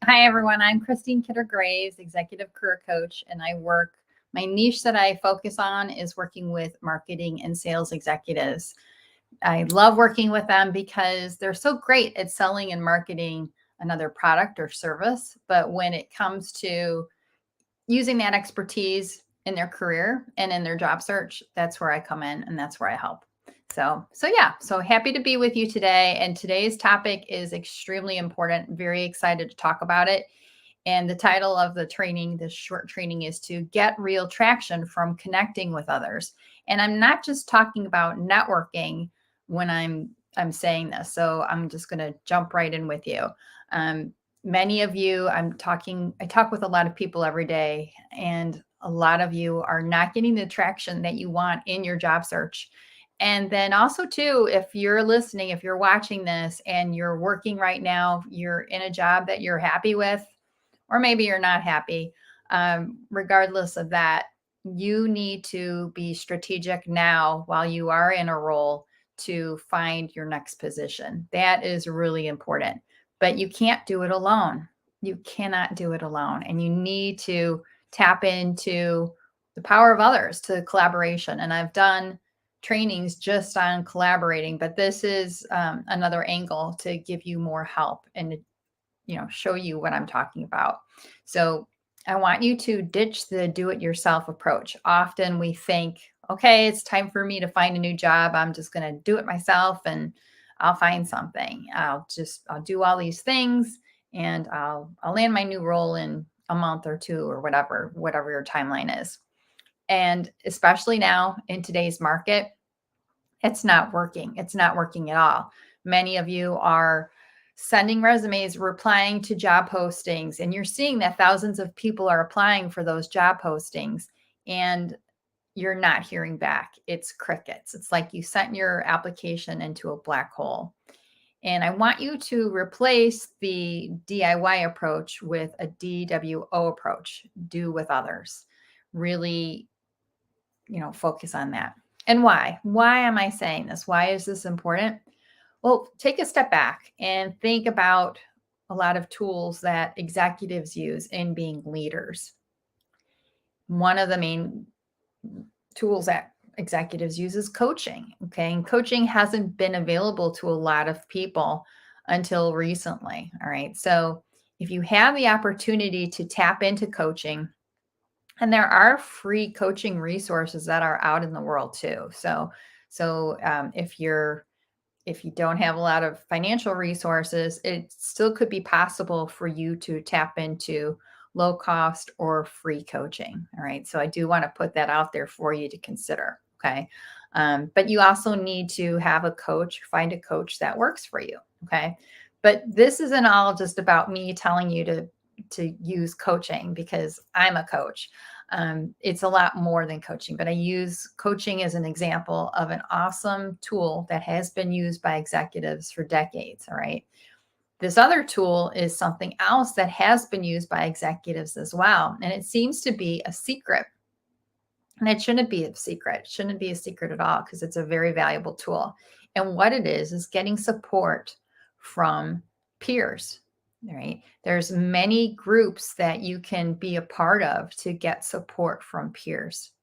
Hi, everyone. I'm Christine Kidder-Graves, Executive Career Coach, and my niche that I focus on is working with marketing and sales executives. I love working with them because they're so great at selling and marketing another product or service. But when it comes to using that expertise in their career and in their job search, that's where I come in and that's where I help. So happy to be with you today. And today's topic is extremely important. Very excited to talk about it. And the title of the training, this short training, is to get real traction from connecting with others. And I'm not just talking about networking when I'm saying this. So I'm just going to jump right in with you. Many of you, I talk with a lot of people every day, and a lot of you are not getting the traction that you want in your job search. And then also too, if you're listening, if you're watching this and you're working right now, you're in a job that you're happy with, or maybe you're not happy, regardless of that, you need to be strategic now while you are in a role to find your next position. That is really important, but you can't do it alone. You cannot do it alone. And you need to tap into the power of others, to collaboration. And I've done trainings just on collaborating, but this is another angle to give you more help and show you what I'm talking about. So I want you to ditch the do-it-yourself approach. Often we think, okay, it's time for me to find a new job. I'm just going to do it myself and I'll find something. I'll do all these things and I'll land my new role in a month or two or whatever your timeline is. And especially now in today's market, it's not working. It's not working at all. Many of you are sending resumes, replying to job postings, and you're seeing that thousands of people are applying for those job postings and you're not hearing back. It's crickets. It's like you sent your application into a black hole. And I want you to replace the DIY approach with a DWO approach, do with others. Really, focus on that. And why? Why am I saying this? Why is this important? Well, take a step back and think about a lot of tools that executives use in being leaders. One of the main tools that executives use is coaching. Okay. And coaching hasn't been available to a lot of people until recently. All right. So if you have the opportunity to tap into coaching, and there are free coaching resources that are out in the world too. So if you don't have a lot of financial resources, it still could be possible for you to tap into low cost or free coaching. All right. So I do want to put that out there for you to consider. Okay. But you also need to have a coach, find a coach that works for you. Okay. But this isn't all just about me telling you to use coaching because I'm a coach. It's a lot more than coaching, but I use coaching as an example of an awesome tool that has been used by executives for decades. All right. This other tool is something else that has been used by executives as well. And it seems to be a secret. And it shouldn't be a secret. It shouldn't be a secret at all because it's a very valuable tool. And what it is getting support from peers. Right. There's many groups that you can be a part of to get support from peers.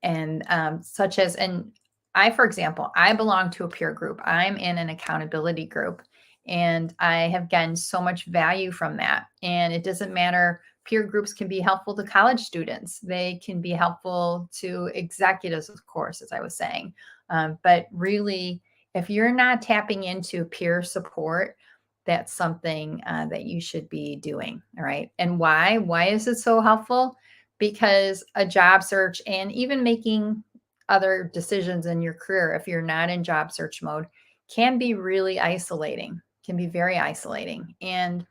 And for example, I belong to a peer group. I'm in an accountability group and I have gotten so much value from that. And it doesn't matter peer groups can be helpful to college students. They can be helpful to executives, of course, as I was saying. But really, if you're not tapping into peer support, that's something that you should be doing. All right. And why? Why is it so helpful? Because a job search and even making other decisions in your career, if you're not in job search mode, can be really isolating, can be very isolating. And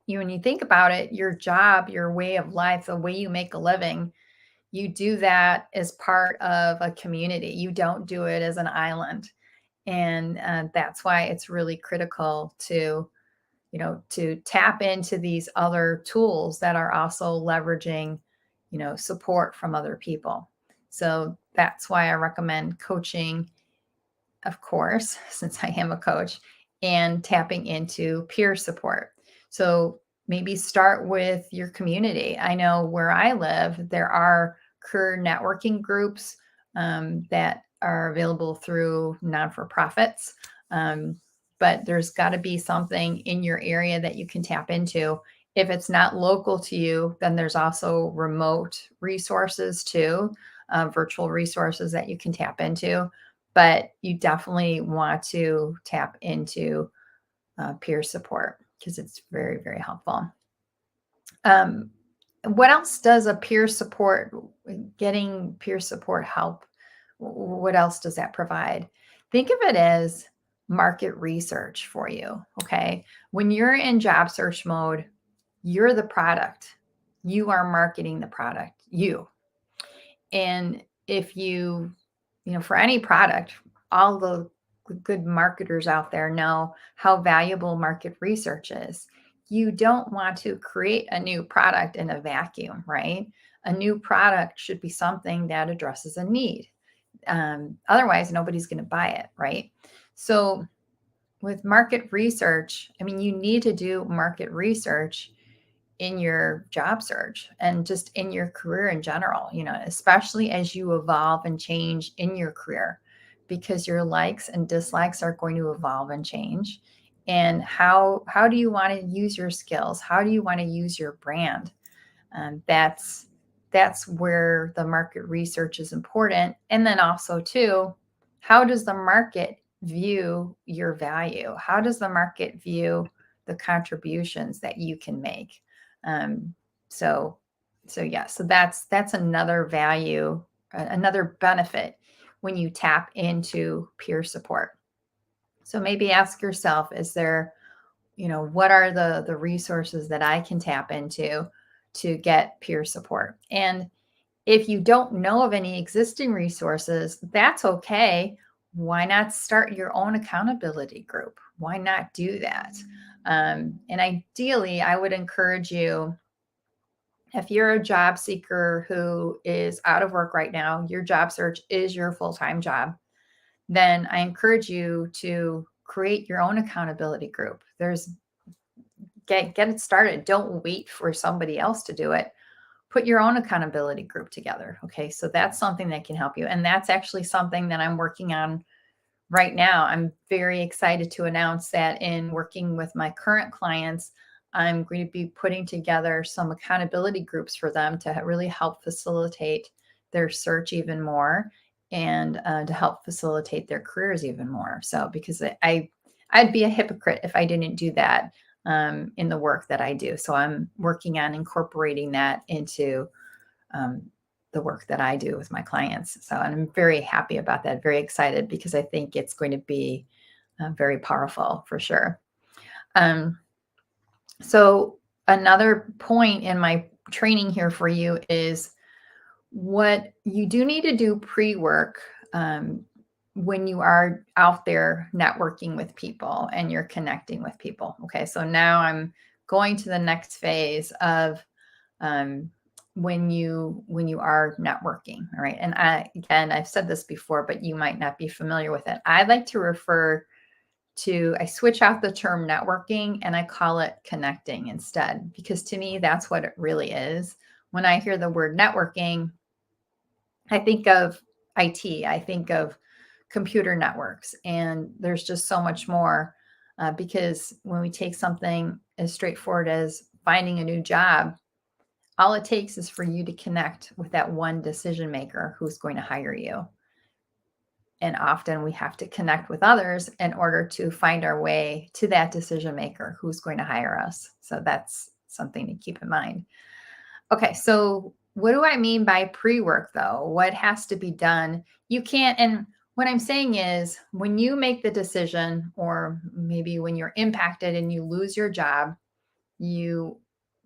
when you think about it, your job, your way of life, the way you make a living, you do that as part of a community. You don't do it as an island. And that's why it's really critical to, to tap into these other tools that are also leveraging, support from other people. So that's why I recommend coaching, of course, since I am a coach, and tapping into peer support. So maybe start with your community. I know where I live, there are career networking groups that are available through non-for-profits. But there's got to be something in your area that you can tap into. If it's not local to you, then there's also remote resources too, virtual resources that you can tap into. But you definitely want to tap into peer support because it's very, very helpful. What else does getting peer support help? What else does that provide? Think of it as market research for you. Okay. When you're in job search mode, you're the product. You are marketing the product, And if for any product, all the good marketers out there know how valuable market research is. You don't want to create a new product in a vacuum, right? A new product should be something that addresses a need. Otherwise, nobody's going to buy it, right? So with market research, you need to do market research in your job search and just in your career in general, especially as you evolve and change in your career, because your likes and dislikes are going to evolve and change. And how do you want to use your skills? How do you want to use your brand? That's where the market research is important. And then also too, how does the market view your value? How does the market view the contributions that you can make? So that's another value, another benefit when you tap into peer support. So maybe ask yourself, is there, what are the resources that I can tap into to get peer support? And if you don't know of any existing resources, that's okay. Why not start your own accountability group? Why not do that? And ideally, I would encourage you, if you're a job seeker who is out of work right now, your job search is your full-time job, then I encourage you to create your own accountability group. Get it started. Don't wait for somebody else to do it. Put your own accountability group together. Okay. So that's something that can help you. And that's actually something that I'm working on right now. I'm very excited to announce that in working with my current clients, I'm going to be putting together some accountability groups for them to really help facilitate their search even more, and to help facilitate their careers even more. So, because I'd be a hypocrite if I didn't do that in the work that I do. So I'm working on incorporating that into the work that I do with my clients. So I'm very happy about that, very excited, because I think it's going to be very powerful for sure. So another point in my training here for you is what you do need to do pre-work when you are out there networking with people and you're connecting with people. Okay, so now I'm going to the next phase of when you are networking. All right, and I've said this before, but you might not be familiar with it. I like to I switch out the term networking and I call it connecting instead, because to me, that's what it really is. When I hear the word networking, I think of IT, I think of computer networks, and there's just so much more because when we take something as straightforward as finding a new job, all it takes is for you to connect with that one decision maker who's going to hire you. And often we have to connect with others in order to find our way to that decision maker who's going to hire us. So that's something to keep in mind. Okay, so what do I mean by pre-work though? What has to be done? You can't, and what I'm saying is when you make the decision, or maybe when you're impacted and you lose your job, you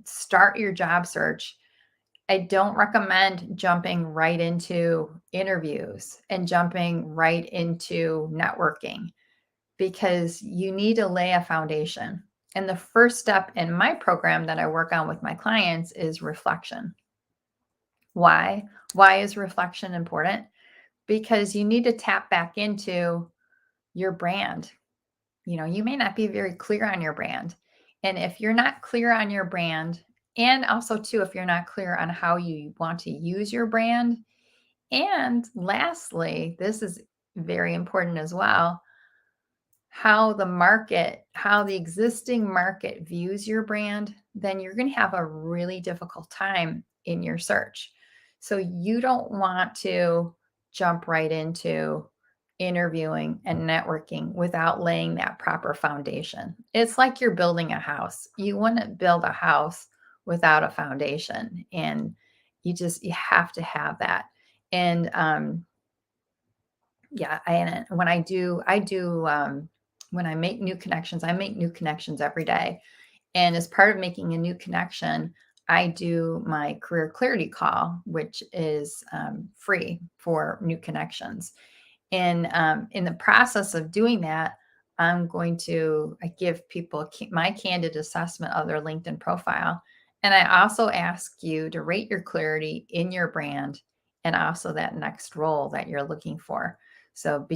start your job search. I don't recommend jumping right into interviews and jumping right into networking, because you need to lay a foundation. And the first step in my program that I work on with my clients is reflection. Why? Why is reflection important? Because you need to tap back into your brand. You may not be very clear on your brand. And if you're not clear on your brand, and also too, if you're not clear on how you want to use your brand, and lastly, this is very important as well, how the existing market views your brand, then you're going to have a really difficult time in your search. So you don't want to jump right into interviewing and networking without laying that proper foundation. It's like you're building a house. You wouldn't build a house without a foundation, and you have to have that. And yeah, and when when I make new connections, I make new connections every day. And as part of making a new connection, I do my career clarity call, which is free for new connections. And in the process of doing that, I give people my candid assessment of their LinkedIn profile. And I also ask you to rate your clarity in your brand and also that next role that you're looking for. So,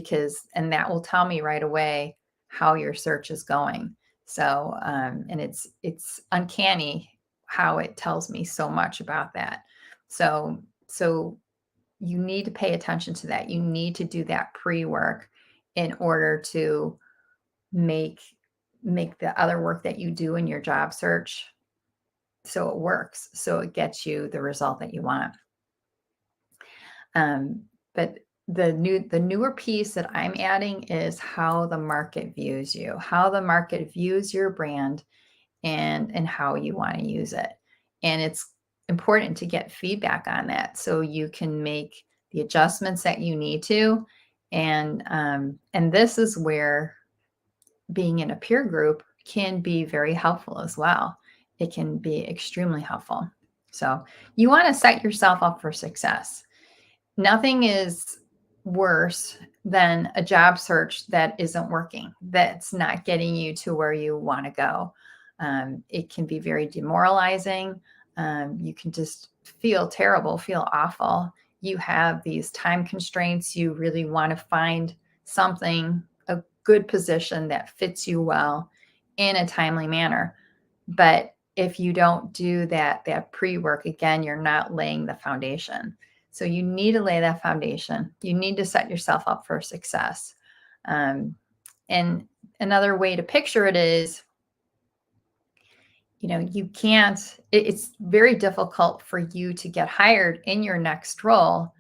and that will tell me right away how your search is going. So, and it's uncanny how it tells me so much about that. So you need to pay attention to that. You need to do that pre-work in order to make the other work that you do in your job search so it works, so it gets you the result that you want. But the newer piece that I'm adding is how the market views you, how the market views your brand, and how you want to use it. And it's important to get feedback on that so you can make the adjustments that you need to. And this is where being in a peer group can be very helpful as well. It can be extremely helpful. So you want to set yourself up for success. Nothing is worse than a job search that isn't working, that's not getting you to where you want to go. It can be very demoralizing. You can just feel terrible, feel awful. You have these time constraints. You really want to find a good position that fits you well in a timely manner. But if you don't do that pre-work, again, you're not laying the foundation. So you need to lay that foundation. You need to set yourself up for success. And another way to picture it is, it's very difficult for you to get hired in your next role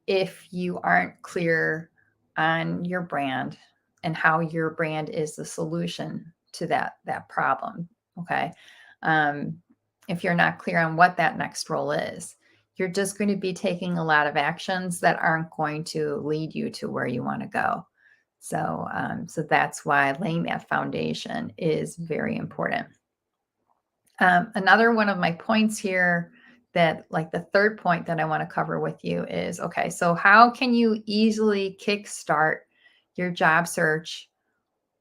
if you aren't clear on your brand and how your brand is the solution to that problem. Okay. If you're not clear on what that next role is, you're just going to be taking a lot of actions that aren't going to lead you to where you want to go. So that's why laying that foundation is very important. Another one of my points here, that like the third point that I want to cover with you is, okay, so how can you easily kickstart your job search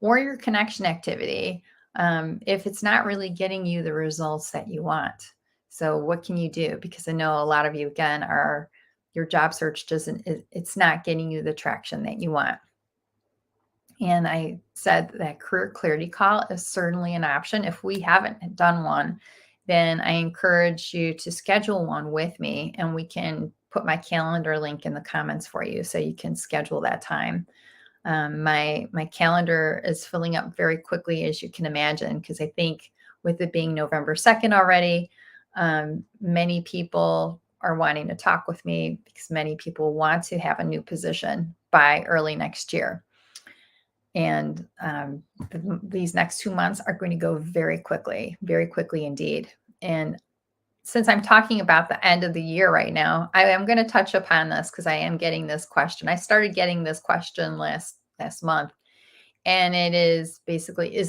or your connection activity if it's not really getting you the results that you want? So what can you do? Because I know a lot of you, again, your job search it's not getting you the traction that you want. And I said that career clarity call is certainly an option. If we haven't done one, then I encourage you to schedule one with me, and we can put my calendar link in the comments for you so you can schedule that time. My calendar is filling up very quickly, as you can imagine, because I think with it being November 2nd already, many people are wanting to talk with me because many people want to have a new position by early next year. And these next 2 months are going to go very quickly indeed. And since I'm talking about the end of the year right now, I am going to touch upon this because I am getting this question. I started getting this question last month, and it is basically,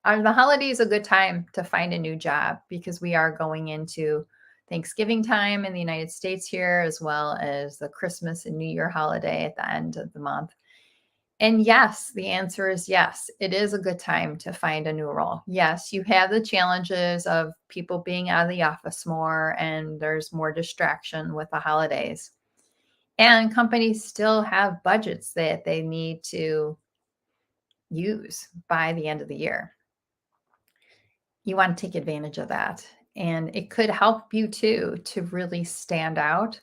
are the holidays a good time to find a new job? Because we are going into Thanksgiving time in the United States here, as well as the Christmas and New Year holiday at the end of the month. And yes, the answer is yes. It is a good time to find a new role. Yes, you have the challenges of people being out of the office more, and there's more distraction with the holidays. And companies still have budgets that they need to use by the end of the year. You want to take advantage of that. And it could help you too to really stand out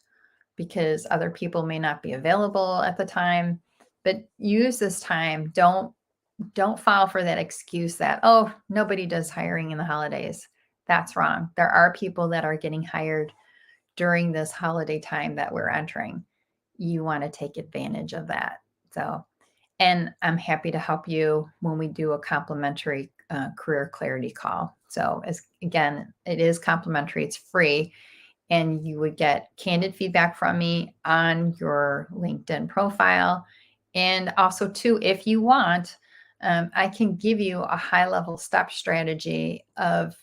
because other people may not be available at the time. But use this time. Don't fall for that excuse that, oh, nobody does hiring in the holidays. That's wrong. There are people that are getting hired during this holiday time that we're entering. You want to take advantage of that. So, and I'm happy to help you when we do a complimentary career clarity call. So, as again, it is complimentary, it's free, and you would get candid feedback from me on your LinkedIn profile. And also, too, if you want, I can give you a high level step strategy of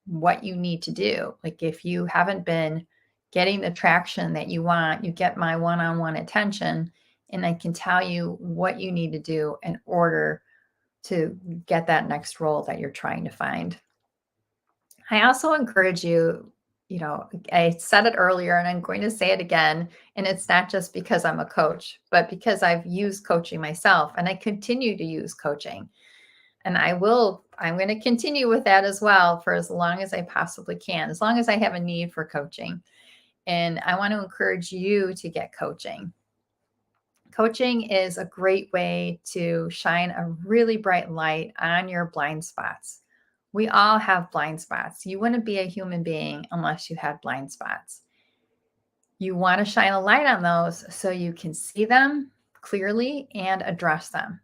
what you need to do. Like if you haven't been getting the traction that you want, you get my one on one attention, and I can tell you what you need to do in order to get that next role that you're trying to find. I also encourage you, I said it earlier and I'm going to say it again. And it's not just because I'm a coach, but because I've used coaching myself and I continue to use coaching. And I'm going to continue with that as well for as long as I possibly can, as long as I have a need for coaching. And I want to encourage you to get coaching. Coaching is a great way to shine a really bright light on your blind spots. We all have blind spots. You wouldn't be a human being unless you had blind spots. You want to shine a light on those so you can see them clearly and address them.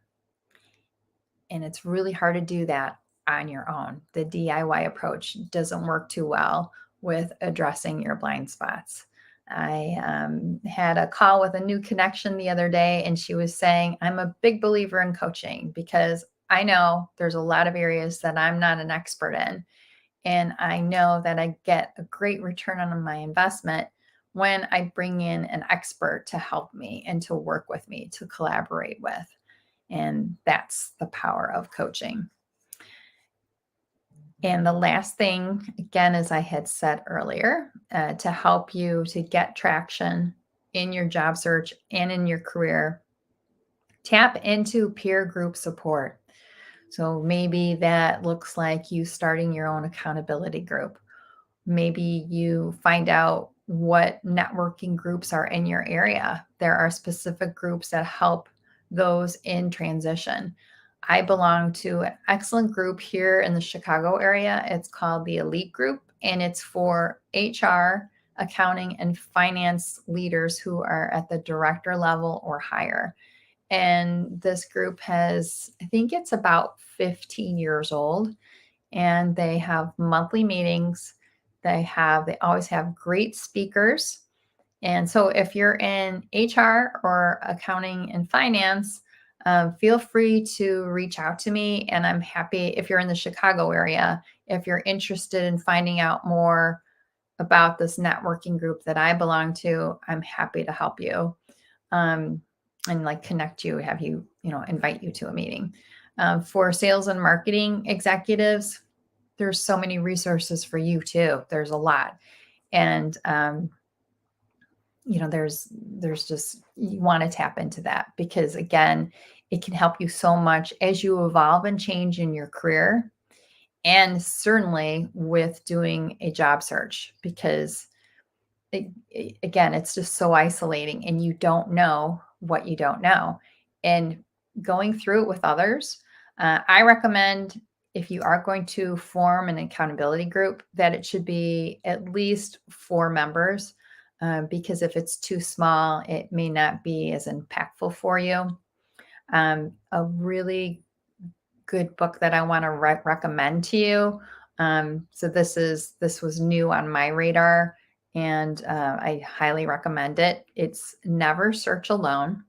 And it's really hard to do that on your own. The DIY approach doesn't work too well with addressing your blind spots. I had a call with a new connection the other day, and she was saying, I'm a big believer in coaching because I know there's a lot of areas that I'm not an expert in. And I know that I get a great return on my investment when I bring in an expert to help me and to work with me, to collaborate with. And that's the power of coaching. And the last thing, again, as I had said earlier, to help you to get traction in your job search and in your career, tap into peer group support. So maybe that looks like you starting your own accountability group. Maybe you find out what networking groups are in your area. There are specific groups that help those in transition. I belong to an excellent group here in the Chicago area. It's called the Elite Group, and it's for HR, accounting, and finance leaders who are at the director level or higher. And this group has, I think it's about 15 years old, and they have monthly meetings. They always have great speakers. And so if you're in HR or accounting and finance, feel free to reach out to me. And I'm happy if you're in the Chicago area, if you're interested in finding out more about this networking group that I belong to, I'm happy to help you and like connect you, have you, invite you to a meeting. For sales and marketing executives, there's so many resources for you too. There's a lot. And, there's just, you want to tap into that because again, it can help you so much as you evolve and change in your career and certainly with doing a job search because again, it's just so isolating and you don't know what you don't know. And going through it with others, I recommend if you are going to form an accountability group, that it should be at least 4 members, because if it's too small, it may not be as impactful for you. A really good book that I want to recommend to you. So this was new on my radar, and I highly recommend it. It's Never Search Alone,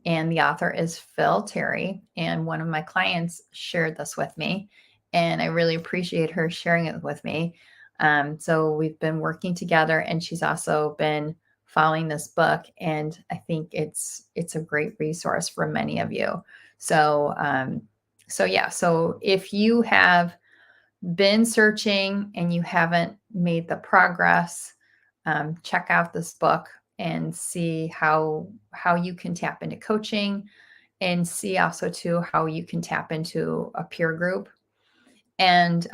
and the author is Phil Terry. And one of my clients shared this with me, and I really appreciate her sharing it with me. So we've been working together, and she's also been following this book, and I think it's a great resource for many of you. So so if you have been searching and you haven't made the progress, check out this book and see how you can tap into coaching, and see also too how you can tap into a peer group, and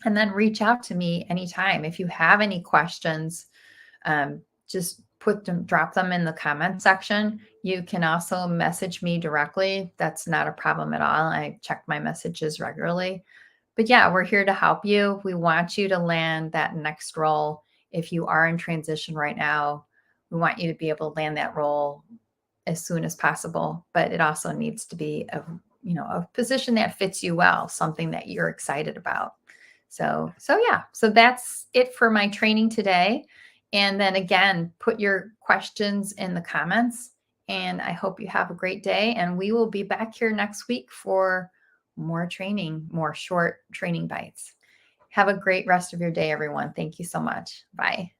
then reach out to me anytime if you have any questions. Just drop them in the comment section. You can also message me directly. That's not a problem at all. I check my messages regularly. But yeah, we're here to help you. We want you to land that next role. If you are in transition right now, we want you to be able to land that role as soon as possible. But it also needs to be a position that fits you well, something that you're excited about. So that's it for my training today. And then again, put your questions in the comments, and I hope you have a great day. And we will be back here next week for more training, more short training bites. Have a great rest of your day, everyone. Thank you so much. Bye.